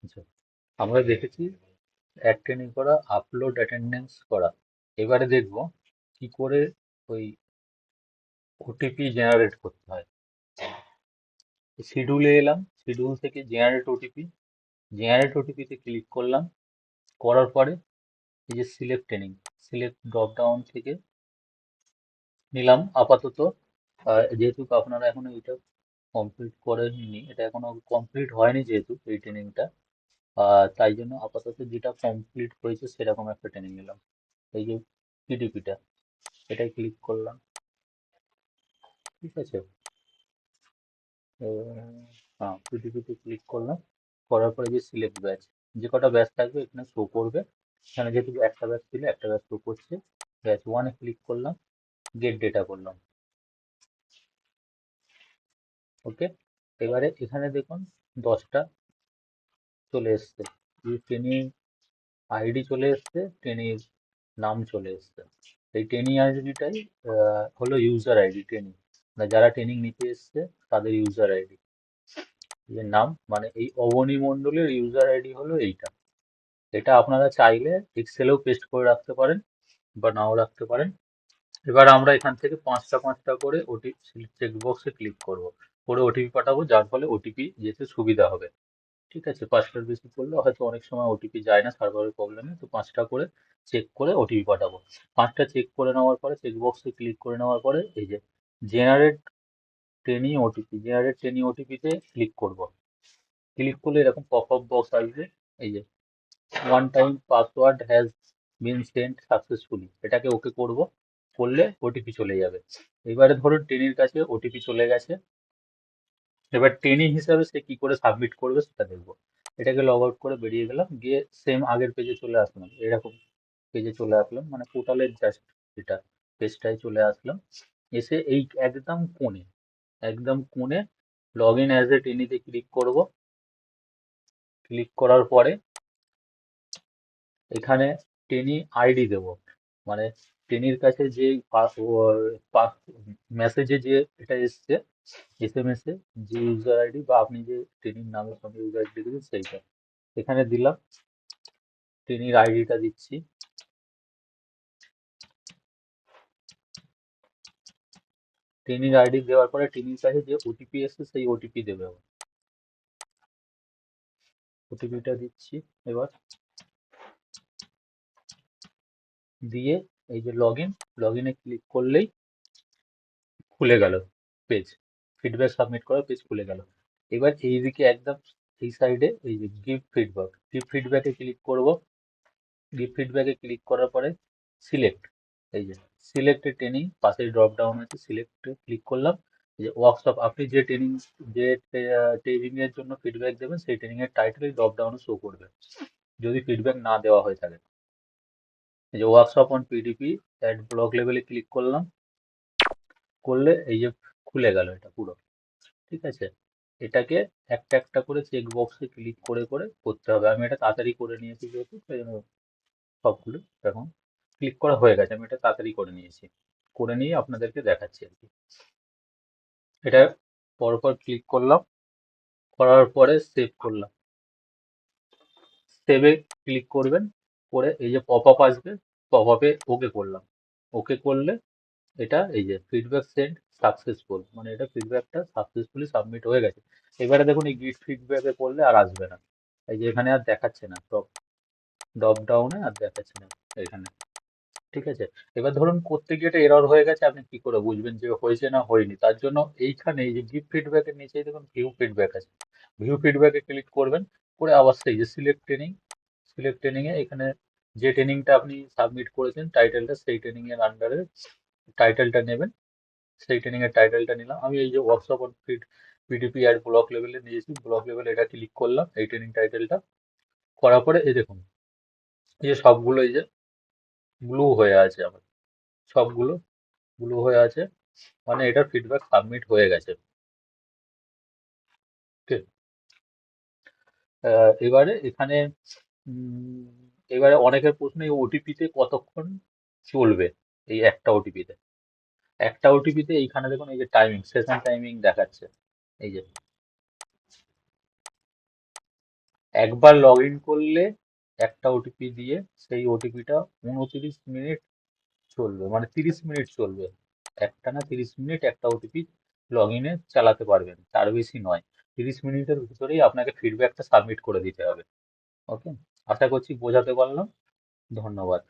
আচ্ছা, আমরা দেখেছি অ্যাড ট্রেনিং করা, আপলোড অ্যাটেন্ডেন্স করা। এবারে দেখব কি করে ওই ওটিপি জেনারেট করতে হয়। শিডিউলে এলাম, শিডিউল থেকে জেনারেট ওটিপি, জেনারেট ওটিপিতে ক্লিক করলাম। করার পরে এই যে select training, select drop down থেকে নিলাম আপাতত। যেহেতু আপনারা এখনো এটা কমপ্লিট করেননি, এটা এখনো কমপ্লিট হয়নি যেহেতু এই ট্রেনিংটা, তাই জন্য আপাতত যেটা কমপ্লিট হয়েছে সেরকম একটা ট্রেনিং নিলাম। এই যে পিডিপিটা, এটাই ক্লিক করলাম। ঠিক আছে, হ্যাঁ পিডিপিতে ক্লিক করলাম। করার পরে যে সিলেক্ট ব্যাচ, যে কটা ব্যাচ থাকবে এখানে শো করবে। এখানে যেহেতু একটা ব্যাচ ছিল, একটা ব্যাচ শো করছে। ব্যাচ ওয়ানে ক্লিক করলাম, গেট ডেটা করলাম। ওকে, এবারে এখানে দেখুন 10টা চলে এসছে। ট্রেনিং আইডি চলে এসছে, ট্রেনির নাম চলে এসছে। এই ট্রেনিং আইডিটাই হলো ইউজার আইডি ট্রেনিং, মানে যারা ট্রেনিং নিতে এসছে তাদের ইউজার আইডি, এর নাম, মানে এই অবনী মণ্ডলের ইউজার আইডি হলো এইটা। এটা আপনারা চাইলে এক্সেলেও পেস্ট করে রাখতে পারেন বা নাও রাখতে পারেন। এবার আমরা এখান থেকে পাঁচটা পাঁচটা করে ওটিপি চেকবক্সে ক্লিক করব, করে ওটিপি পাঠাবো, যার ফলে ওটিপি যেতে সুবিধা হবে। ঠিক আছে, পাঁচটার বেশি করলে হয়তো অনেক সময় ওটিপি যায় না সার্ভারের প্রবলেমে, তো পাঁচটা করে চেক করে ওটিপি পাঠাবো। পাঁচটা চেক করে নেওয়ার পরে চেকবক্সে ক্লিক করে নেওয়ার পরে এই যে generate trainee OTP, generate trainee ওটিপিতে ক্লিক করব। ক্লিক করলে এরকম পপ আপ বক্স আসবে। এই যে one time password has been sent successfully, এটাকে ওকে করব। করলে ওটিপি চলে যাবে। এবারে ধরুন টেনির কাছে ওটিপি চলে গেছে, এবার ট্রেনি হিসাবে সে কি করে সাবমিট করবে সেটা দেখবো। এটাকে লগ আউট করে বেরিয়ে গেলাম, গিয়ে সেম আগের পেজে চলে আসলাম। এরকম পেজে চলে আসলাম, মানে পোর্টালের জাস্ট এটা পেজটায় চলে আসলাম। এসে এই একদম কোণে, একদম কোণে লগ ইন অ্যাজ এ ট্রেনিতে ক্লিক করব। ক্লিক করার পরে এখানে ট্রেনি আইডি দেব, মানে ট্রেনির কাছে যে মেসেজে যে এটা এসছে, এসএমএস এ যে ইউজার আইডি বা আপনি যে ট্রেনির নামের সঙ্গে ইউজার আইডি দিয়েছেন সেইটা এখানে দিলাম। ট্রেনির আইডিটা দিচ্ছি। ট্রেনির আইডি দেওয়ার পরে ট্রেনির কাছে যে ওটিপি এসছে সেই ওটিপি দেবে। ওটিপিটা দিচ্ছি এবার, দিয়ে এই যে লগ ইনে ক্লিক করলেই খুলে গেল পেজ, ফিডব্যাক সাবমিট করার পেজ খুলে গেল। এবার এইদিকে একদম এই সাইডে এই যে গিভ ফিডব্যাক, গিভ ফিডব্যাকে ক্লিক করব। গিভ ফিডব্যাকে ক্লিক করার পরে সিলেক্ট, এই যে সিলেক্ট ট্রেনিং পাশে ড্রপ ডাউন আছে, সিলেক্টে ক্লিক করলাম। এই যে ওয়ার্কশপ, আপনি যে ট্রেনিং, যে ট্রেনিং এর জন্য ফিডব্যাক দেবেন সেই ট্রেনিং এর টাইটেল ড্রপ ডাউনে শো করবে যদি ফিডব্যাক না দেওয়া হয়ে থাকে। এই যে workshop on PDP at block লেভেলে ক্লিক করলাম। করলে এই যে খুলে গেল এটা পুরো। ঠিক আছে, এটাকে একটা একটা করে চেক বক্সে ক্লিক করে করে করতে হবে। আমি এটা তাড়াতাড়ি করে নিয়েছি যেহেতু, সেই জন্য সবগুলো এখন ক্লিক করা হয়ে গেছে। আমি এটা তাড়াতাড়ি করে নিয়েছি, করে নিয়ে আপনাদেরকে দেখাচ্ছি আর কি। এটা পরপর ক্লিক করলাম, করার পরে সেভ করলাম। সেভে ক্লিক করবেন, করে এই যে পপ আপ আসবে, পপ আপে ওকে করলাম। ওকে করলে এটা এই যে ফিডব্যাক সেন্ড সাকসেসফুল, মানে এটা ফিডব্যাকটা সাকসেসফুলি সাবমিট হয়ে গেছে। এবারে দেখুন এই গিট ফিডব্যাকে করলে আর আসবে না, এই যে এখানে আর দেখাচ্ছে না, ড্রপ ডাউনে আর দেখাচ্ছে না এখানে। ঠিক আছে, এবার ধরুন করতে গিয়ে এটা এরর হয়ে গেছে, আপনি কি করে বুঝবেন যে হয়েছে না হয়নি? তার জন্য এইখানে এই যে গিভ ফিডব্যাকের নিচেই দেখুন ভিউ ফিডব্যাক আছে, ভিউ ফিডব্যাকে ক্লিক করবেন। করে আবার সেই যে সিলেক্ট ট্রেনিং, সিলেক্ট ট্রেনিং এ এখানে যে ট্রেনিংটা আপনি সাবমিট করেছেন টাইটেলটা, সেই ট্রেনিং এর আন্ডারে টাইটেলটা নেবেন। সেই ট্রেনিং এর টাইটেলটা নিলাম আমি, এই যে ওয়ার্কশপ অন পিডিপি আর ব্লক লেভেলে নিয়েছি, ব্লক লেভেলে এটা ক্লিক করলাম এই ট্রেনিং টাইটেলটা। করার পরে এই দেখুন এই যে সবগুলো এই যে ব্লু হয়ে আছে আমার, সবগুলো ব্লু হয়ে আছে, মানে এটার ফিডব্যাক সাবমিট হয়ে গেছে। ঠিক, এবারে এখানে উম, এবারে অনেকের প্রশ্ন এই ওটিপিতে কতক্ষণ চলবে। এই একটা ওটিপিতে, একটা ওটিপিতে এইখানে দেখুন এই যে টাইমিং, সেশন টাইমিং দেখাচ্ছে। এই যে একবার লগ ইন করলে একটা ওটিপি দিয়ে সেই ওটিপিটা 29 মিনিট চলবে, মানে 30 মিনিট চলবে। একটানা 30 মিনিট একটা ওটিপি লগ ইনে চালাতে পারবেন, তার বেশি নয়। 30 মিনিটের ভিতরেই আপনাকে ফিডব্যাকটা সাবমিট করে দিতে হবে। ওকে, আশা করছি বোঝাতে পারলাম। ধন্যবাদ।